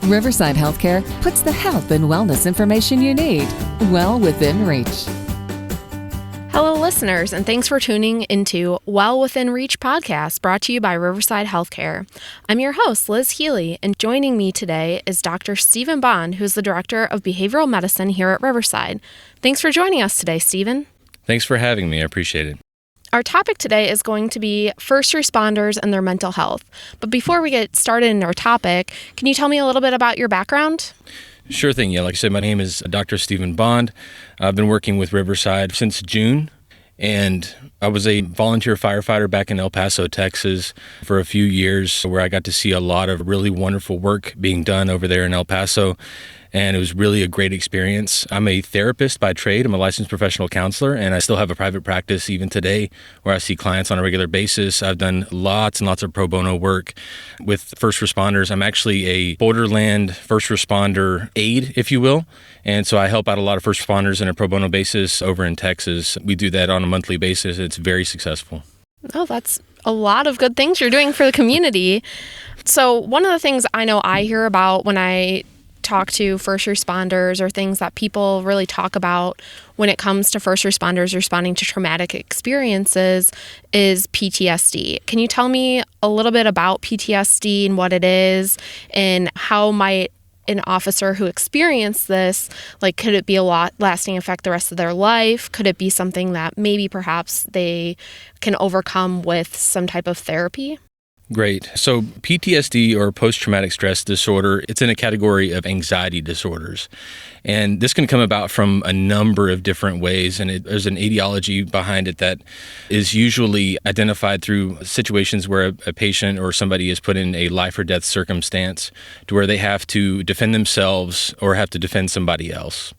Riverside Healthcare puts the health and wellness information you need well within reach. Hello, listeners, and thanks for tuning into Well Within Reach podcast brought to you by Riverside Healthcare. I'm your host, Liz Healy, and joining me today is Dr. Stephen Bond, who's the Director of Behavioral Medicine here at Riverside. Thanks for joining us today, Stephen. Thanks for having me. I appreciate it. Our topic today is going to be first responders and their mental health. But before we get started in our topic, can you tell me a little bit about your background? Sure thing. Yeah, like I said, my name is Dr. Stephen Bond. I've been working with Riverside since June, and I was a volunteer firefighter back in El Paso, Texas for a few years, where I got to see a lot of really wonderful work being done over there in El Paso. And it was really a great experience. I'm a therapist by trade. I'm a licensed professional counselor, and I still have a private practice even today where I see clients on a regular basis. I've done lots and lots of pro bono work with first responders. I'm actually a borderland first responder aide, if you will. And so I help out a lot of first responders on a pro bono basis over in Texas. We do that on a monthly basis. It's very successful. Oh, that's a lot of good things you're doing for the community. So one of the things I know I hear about when I talk to first responders, or things that people really talk about when it comes to first responders responding to traumatic experiences, is PTSD. Can you tell me a little bit about PTSD and what it is, and how might an officer who experienced this, could it be a lasting effect the rest of their life? Could it be something that maybe perhaps they can overcome with some type of therapy? Great. So PTSD, or post-traumatic stress disorder, it's in a category of anxiety disorders. And this can come about from a number of different ways. And there's an etiology behind it that is usually identified through situations where a patient or somebody is put in a life or death circumstance to where they have to defend themselves or have to defend somebody else.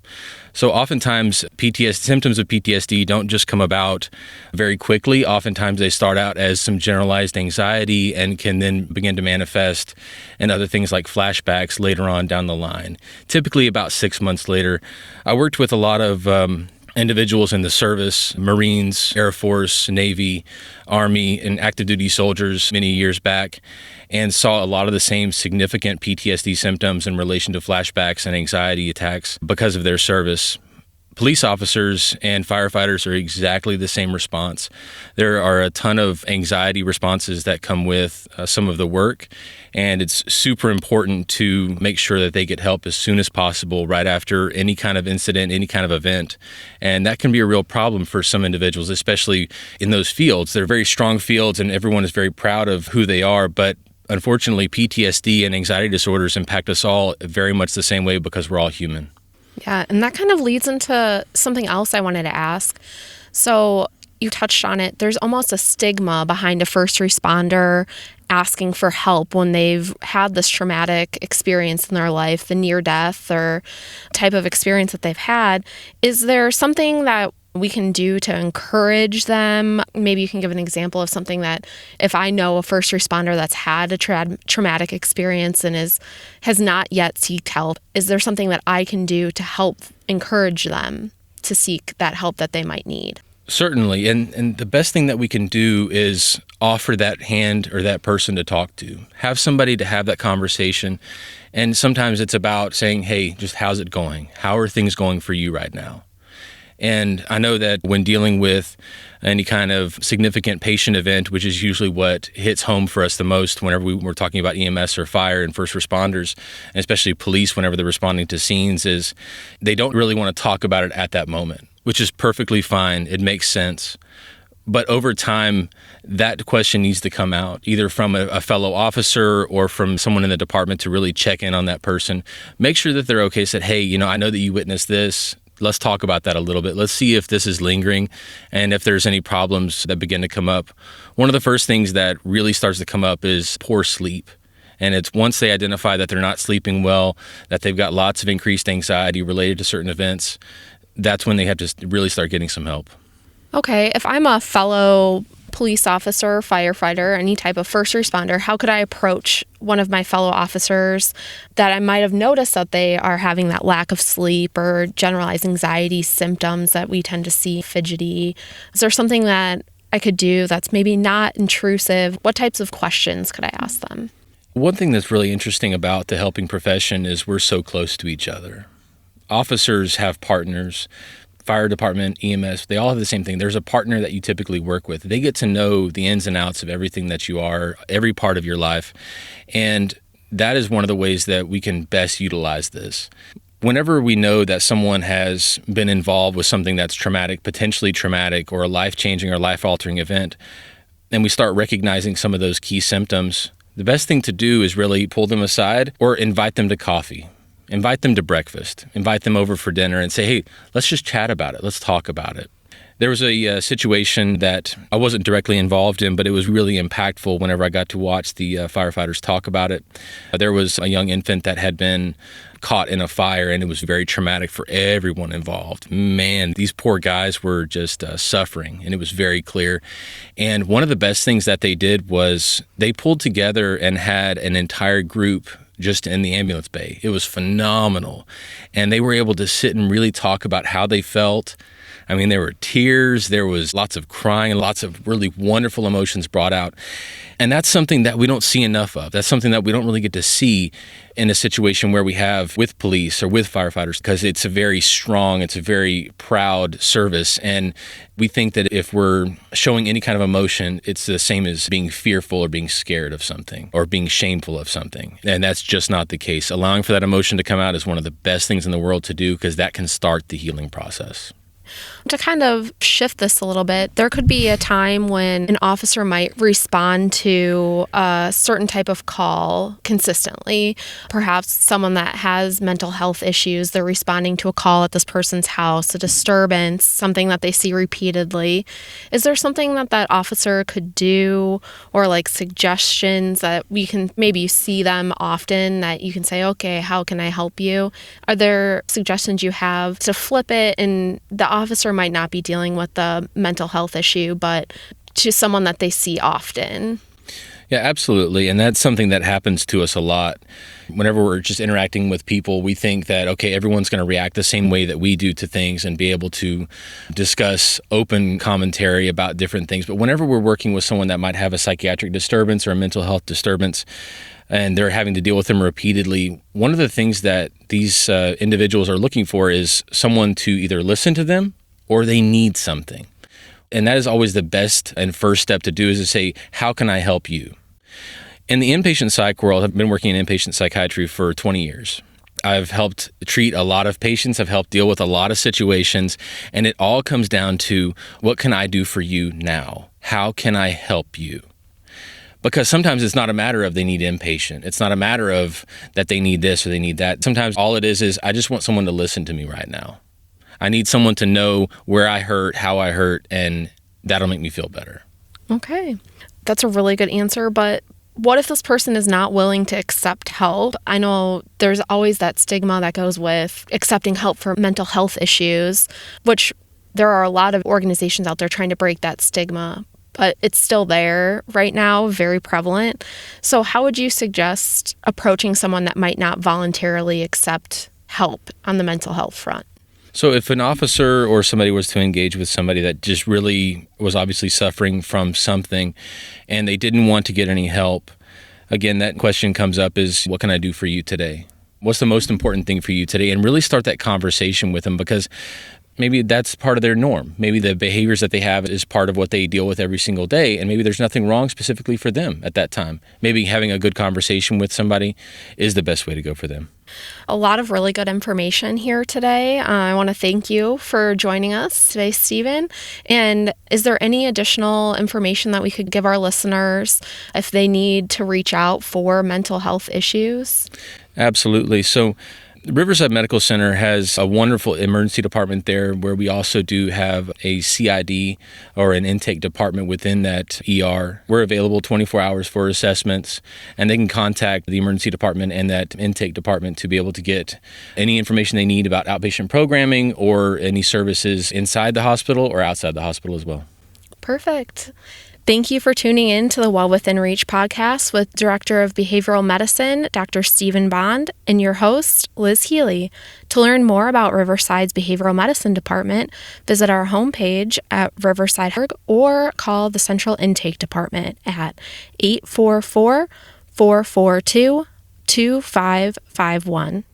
So oftentimes, symptoms of PTSD don't just come about very quickly. Oftentimes, they start out as some generalized anxiety and can then begin to manifest in other things like flashbacks later on down the line, typically about 6 months later. I worked with a lot of individuals in the service, Marines, Air Force, Navy, Army, and active duty soldiers many years back, and saw a lot of the same significant PTSD symptoms in relation to flashbacks and anxiety attacks because of their service. Police officers and firefighters are exactly the same response. There are a ton of anxiety responses that come with some of the work, and it's super important to make sure that they get help as soon as possible right after any kind of incident, any kind of event. And that can be a real problem for some individuals, especially in those fields. They're very strong fields, and everyone is very proud of who they are, but unfortunately, PTSD and anxiety disorders impact us all very much the same way because we're all human. Yeah, and that kind of leads into something else I wanted to ask. So you touched on it. There's almost a stigma behind a first responder asking for help when they've had this traumatic experience in their life, the near death or type of experience that they've had. Is there something that we can do to encourage them? Maybe you can give an example of something that, if I know a first responder that's had a traumatic experience and has not yet sought help, is there something that I can do to help encourage them to seek that help that they might need? Certainly. And the best thing that we can do is offer that hand or that person to talk to. Have somebody to have that conversation. And sometimes it's about saying, hey, just how's it going? How are things going for you right now? And I know that when dealing with any kind of significant patient event, which is usually what hits home for us the most whenever we're talking about EMS or fire and first responders, and especially police whenever they're responding to scenes, is they don't really want to talk about it at that moment, which is perfectly fine. It makes sense. But over time, that question needs to come out, either from a fellow officer or from someone in the department to really check in on that person. Make sure that they're okay, said, hey, I know that you witnessed this. Let's talk about that a little bit. Let's see if this is lingering and if there's any problems that begin to come up. One of the first things that really starts to come up is poor sleep. And it's once they identify that they're not sleeping well, that they've got lots of increased anxiety related to certain events, that's when they have to really start getting some help. Okay, if I'm a fellow police officer, firefighter, any type of first responder, how could I approach one of my fellow officers that I might have noticed that they are having that lack of sleep or generalized anxiety symptoms that we tend to see, fidgety? Is there something that I could do that's maybe not intrusive? What types of questions could I ask them? One thing that's really interesting about the helping profession is we're so close to each other. Officers have partners, fire department, EMS, they all have the same thing. There's a partner that you typically work with. They get to know the ins and outs of everything that you are, every part of your life. And that is one of the ways that we can best utilize this. Whenever we know that someone has been involved with something that's traumatic, potentially traumatic, or a life-changing or life-altering event, and we start recognizing some of those key symptoms, the best thing to do is really pull them aside or invite them to coffee. Invite them to breakfast, invite them over for dinner and say, hey, let's just chat about it. Let's talk about it. There was a situation that I wasn't directly involved in, but it was really impactful whenever I got to watch the firefighters talk about it. There was a young infant that had been caught in a fire, and it was very traumatic for everyone involved. Man, these poor guys were just suffering, and it was very clear. And one of the best things that they did was they pulled together and had an entire group just in the ambulance bay. It was phenomenal. And they were able to sit and really talk about how they felt. I mean, there were tears, there was lots of crying, lots of really wonderful emotions brought out. And that's something that we don't see enough of. That's something that we don't really get to see in a situation where we have with police or with firefighters, because it's a very strong, it's a very proud service. And we think that if we're showing any kind of emotion, it's the same as being fearful or being scared of something or being shameful of something. And that's just not the case. Allowing for that emotion to come out is one of the best things in the world to do, because that can start the healing process. To kind of shift this a little bit, there could be a time when an officer might respond to a certain type of call consistently. Perhaps someone that has mental health issues, they're responding to a call at this person's house, a disturbance, something that they see repeatedly. Is there something that that officer could do, or like suggestions that we can maybe see them often that you can say, okay, how can I help you? Are there suggestions you have to flip it, and the officer might not be dealing with the mental health issue, but to someone that they see often? Yeah, absolutely. And that's something that happens to us a lot. Whenever we're just interacting with people, we think that, okay, everyone's going to react the same way that we do to things and be able to discuss open commentary about different things. But whenever we're working with someone that might have a psychiatric disturbance or a mental health disturbance, and they're having to deal with them repeatedly, one of the things that these individuals are looking for is someone to either listen to them or they need something. And that is always the best and first step to do, is to say, how can I help you? In the inpatient psych world, I've been working in inpatient psychiatry for 20 years. I've helped treat a lot of patients. I've helped deal with a lot of situations. And it all comes down to, what can I do for you now? How can I help you? Because sometimes it's not a matter of they need inpatient. It's not a matter of that they need this or they need that. Sometimes all it is I just want someone to listen to me right now. I need someone to know where I hurt, how I hurt, and that'll make me feel better. Okay. That's a really good answer, but what if this person is not willing to accept help? I know there's always that stigma that goes with accepting help for mental health issues, which there are a lot of organizations out there trying to break that stigma, but it's still there right now, very prevalent. So how would you suggest approaching someone that might not voluntarily accept help on the mental health front? So if an officer or somebody was to engage with somebody that just really was obviously suffering from something and they didn't want to get any help, again, that question comes up is, what can I do for you today? What's the most important thing for you today? And really start that conversation with them, because maybe that's part of their norm. Maybe the behaviors that they have is part of what they deal with every single day, and maybe there's nothing wrong specifically for them at that time. Maybe having a good conversation with somebody is the best way to go for them. A lot of really good information here today. I want to thank you for joining us today, Stephen. And is there any additional information that we could give our listeners if they need to reach out for mental health issues? Absolutely. So Riverside Medical Center has a wonderful emergency department there, where we also do have a CID or an intake department within that ER. We're available 24 hours for assessments, and they can contact the emergency department and that intake department to be able to get any information they need about outpatient programming or any services inside the hospital or outside the hospital as well. Perfect. Thank you for tuning in to the Well Within Reach podcast with Director of Behavioral Medicine, Dr. Stephen Bond, and your host, Liz Healy. To learn more about Riverside's Behavioral Medicine Department, visit our homepage at riverside.org or call the Central Intake Department at 844 442 2551.